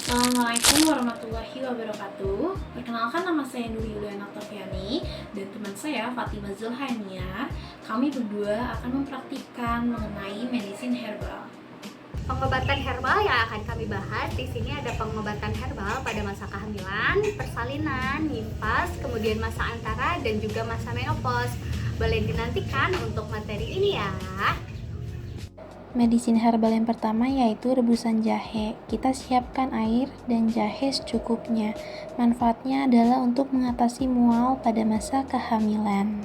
Assalamualaikum warahmatullahi wabarakatuh. Perkenalkan, nama saya Nur Yuliana Oktaviani dan teman saya Fatima Zulhania. Kami berdua akan mempraktikkan mengenai medisin herbal. Pengobatan herbal yang akan kami bahas di sini ada pengobatan herbal pada masa kehamilan, persalinan, nifas, kemudian masa antara dan juga masa menopause. Boleh dinantikan untuk materi ini ya. Medisin herbal yang pertama yaitu rebusan jahe. Kita siapkan air dan jahe secukupnya. Manfaatnya adalah untuk mengatasi mual pada masa kehamilan.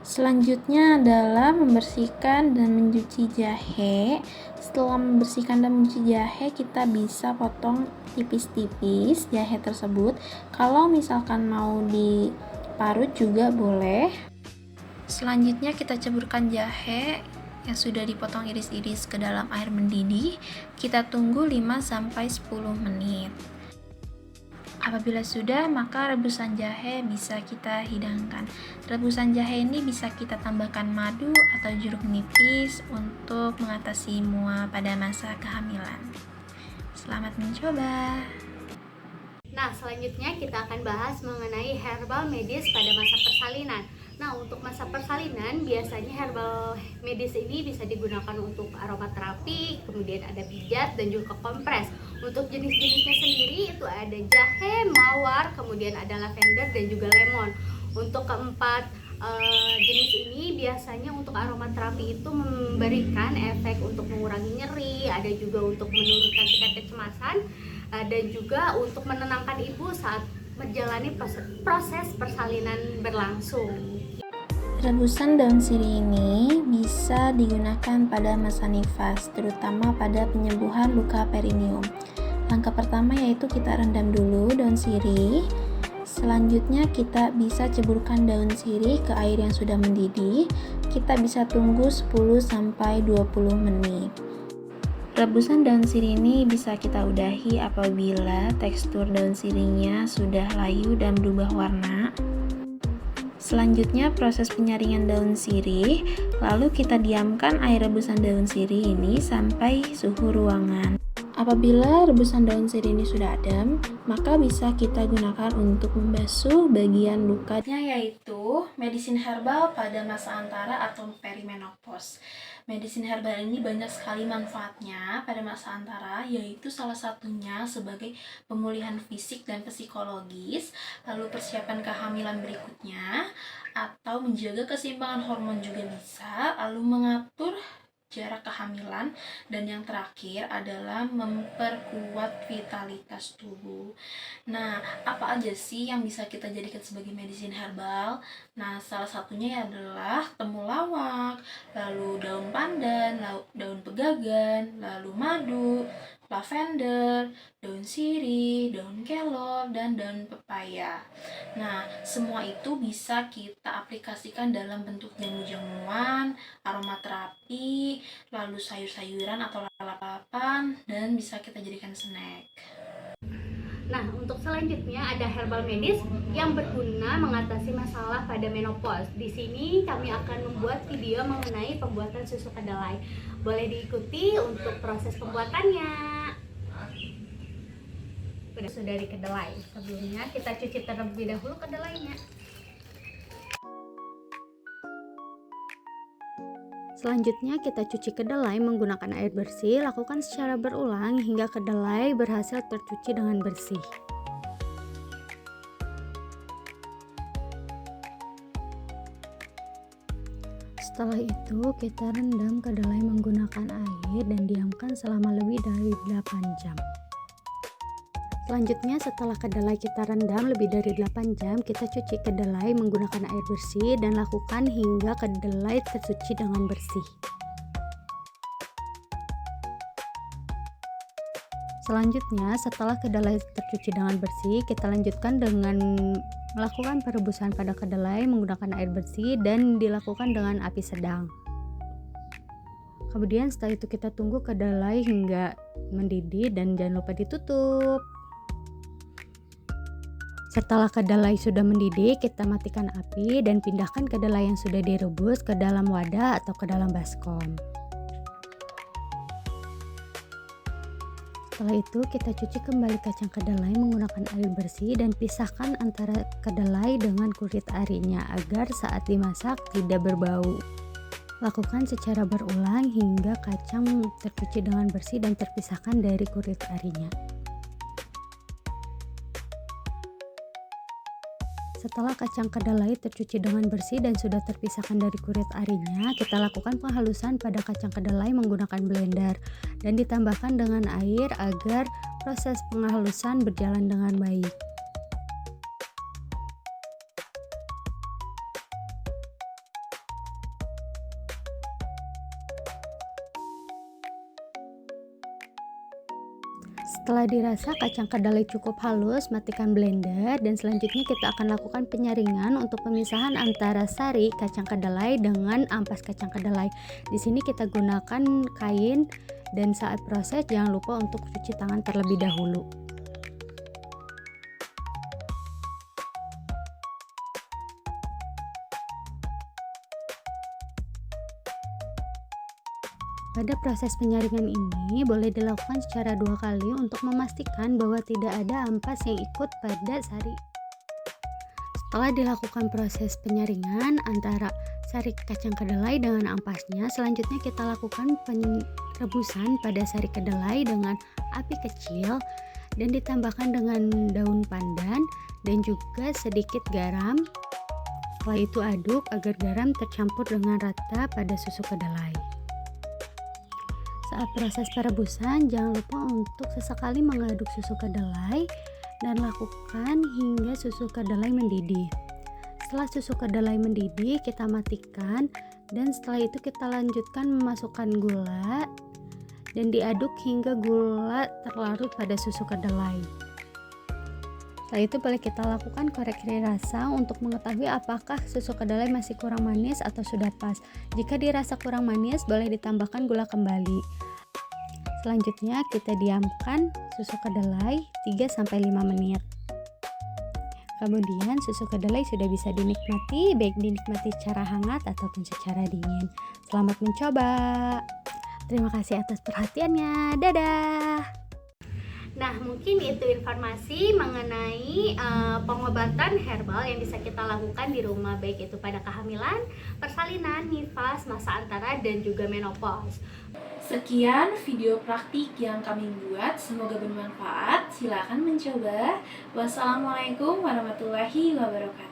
Selanjutnya adalah membersihkan dan mencuci jahe. Setelah membersihkan dan mencuci jahe, kita bisa potong tipis-tipis jahe tersebut. Kalau misalkan mau diparut juga boleh. Selanjutnya kita ceburkan jahe yang sudah dipotong iris-iris ke dalam air mendidih. Kita tunggu 5-10 menit. Apabila sudah, maka rebusan jahe bisa kita hidangkan. Rebusan jahe ini bisa kita tambahkan madu atau jeruk nipis untuk mengatasi mual pada masa kehamilan. Selamat mencoba. Nah, selanjutnya kita akan bahas mengenai herbal medis pada masa persalinan. Nah, untuk masa persalinan biasanya herbal medis ini bisa digunakan untuk aromaterapi, kemudian ada pijat dan juga kompres. Untuk jenis-jenisnya sendiri itu ada jahe, mawar, kemudian ada lavender dan juga lemon. Untuk keempat jenis ini biasanya untuk aromaterapi itu memberikan efek untuk mengurangi nyeri, ada juga untuk menurunkan tingkat kecemasan, dan juga untuk menenangkan ibu saat menjalani proses persalinan berlangsung. Rebusan daun sirih ini bisa digunakan pada masa nifas, terutama pada penyembuhan luka perineum. Langkah pertama yaitu kita rendam dulu daun sirih. Selanjutnya kita bisa ceburkan daun sirih ke air yang sudah mendidih. Kita bisa tunggu 10-20 menit. Rebusan daun sirih ini bisa kita udahi apabila tekstur daun sirihnya sudah layu dan berubah warna. Selanjutnya proses penyaringan daun sirih, lalu kita diamkan air rebusan daun sirih ini sampai suhu ruangan. Apabila rebusan daun sirih ini sudah adem, maka bisa kita gunakan untuk membasuh bagian lukanya, yaitu medisin herbal pada masa antara atau perimenopause. Medisin herbal ini banyak sekali manfaatnya pada masa antara, yaitu salah satunya sebagai pemulihan fisik dan psikologis, lalu persiapan kehamilan berikutnya, atau menjaga keseimbangan hormon juga bisa, lalu mengatur jarak kehamilan, dan yang terakhir adalah memperkuat vitalitas tubuh. Nah, apa aja sih yang bisa kita jadikan sebagai medisin herbal? Nah, salah satunya adalah temulawak, lalu daun pandan, daun pegagan, lalu madu, lavender, daun sirih, daun kelor, dan daun pepaya. Nah, semua itu bisa kita aplikasikan dalam bentuk jamu-jamuan, aromaterapi, lalu sayur-sayuran atau lalapan, dan bisa kita jadikan snack. Nah, untuk selanjutnya ada herbal medis yang berguna mengatasi masalah pada menopause. Di sini kami akan membuat video mengenai pembuatan susu kedelai. Boleh diikuti untuk proses pembuatannya. Sudah dari kedelai. Sebelumnya kita cuci terlebih dahulu kedelainya. Selanjutnya kita cuci kedelai menggunakan air bersih, lakukan secara berulang hingga kedelai berhasil tercuci dengan bersih. Setelah itu kita rendam kedelai menggunakan air dan diamkan selama lebih dari 8 jam. Selanjutnya setelah kedelai kita rendam lebih dari 8 jam, kita cuci kedelai menggunakan air bersih dan lakukan hingga kedelai tercuci dengan bersih. Selanjutnya setelah kedelai tercuci dengan bersih, kita lanjutkan dengan melakukan perebusan pada kedelai menggunakan air bersih dan dilakukan dengan api sedang. Kemudian setelah itu kita tunggu kedelai hingga mendidih dan jangan lupa ditutup. Setelah kedelai sudah mendidih, kita matikan api dan pindahkan kedelai yang sudah direbus ke dalam wadah atau ke dalam baskom. Setelah itu kita cuci kembali kacang kedelai menggunakan air bersih dan pisahkan antara kedelai dengan kulit arinya agar saat dimasak tidak berbau. Lakukan secara berulang hingga kacang tercuci dengan bersih dan terpisahkan dari kulit arinya. Setelah kacang kedelai tercuci dengan bersih dan sudah terpisahkan dari kulit arinya, kita lakukan penghalusan pada kacang kedelai menggunakan blender dan ditambahkan dengan air agar proses penghalusan berjalan dengan baik. Setelah dirasa kacang kedelai cukup halus, matikan blender dan selanjutnya kita akan lakukan penyaringan untuk pemisahan antara sari kacang kedelai dengan ampas kacang kedelai. Di sini kita gunakan kain dan saat proses jangan lupa untuk cuci tangan terlebih dahulu. Pada proses penyaringan ini boleh dilakukan secara 2 kali untuk memastikan bahwa tidak ada ampas yang ikut pada sari. Setelah dilakukan proses penyaringan antara sari kacang kedelai dengan ampasnya, selanjutnya kita lakukan perebusan pada sari kedelai dengan api kecil dan ditambahkan dengan daun pandan dan juga sedikit garam. Setelah itu aduk agar garam tercampur dengan rata pada susu kedelai. Saat proses perebusan, jangan lupa untuk sesekali mengaduk susu kedelai dan lakukan hingga susu kedelai mendidih. Setelah susu kedelai mendidih, kita matikan dan setelah itu kita lanjutkan memasukkan gula dan diaduk hingga gula terlarut pada susu kedelai. Setelah itu boleh kita lakukan koreksi rasa untuk mengetahui apakah susu kedelai masih kurang manis atau sudah pas. Jika dirasa kurang manis, boleh ditambahkan gula kembali. Selanjutnya kita diamkan susu kedelai 3-5 menit. Kemudian susu kedelai sudah bisa dinikmati, baik dinikmati secara hangat ataupun secara dingin. Selamat mencoba. Terima kasih atas perhatiannya. Dadah. Nah, mungkin itu informasi mengenai pengobatan herbal yang bisa kita lakukan di rumah, baik itu pada kehamilan, persalinan, nifas, masa antara, dan juga menopause. Sekian video praktik yang kami buat, semoga bermanfaat. Silakan mencoba. Wassalamualaikum warahmatullahi wabarakatuh.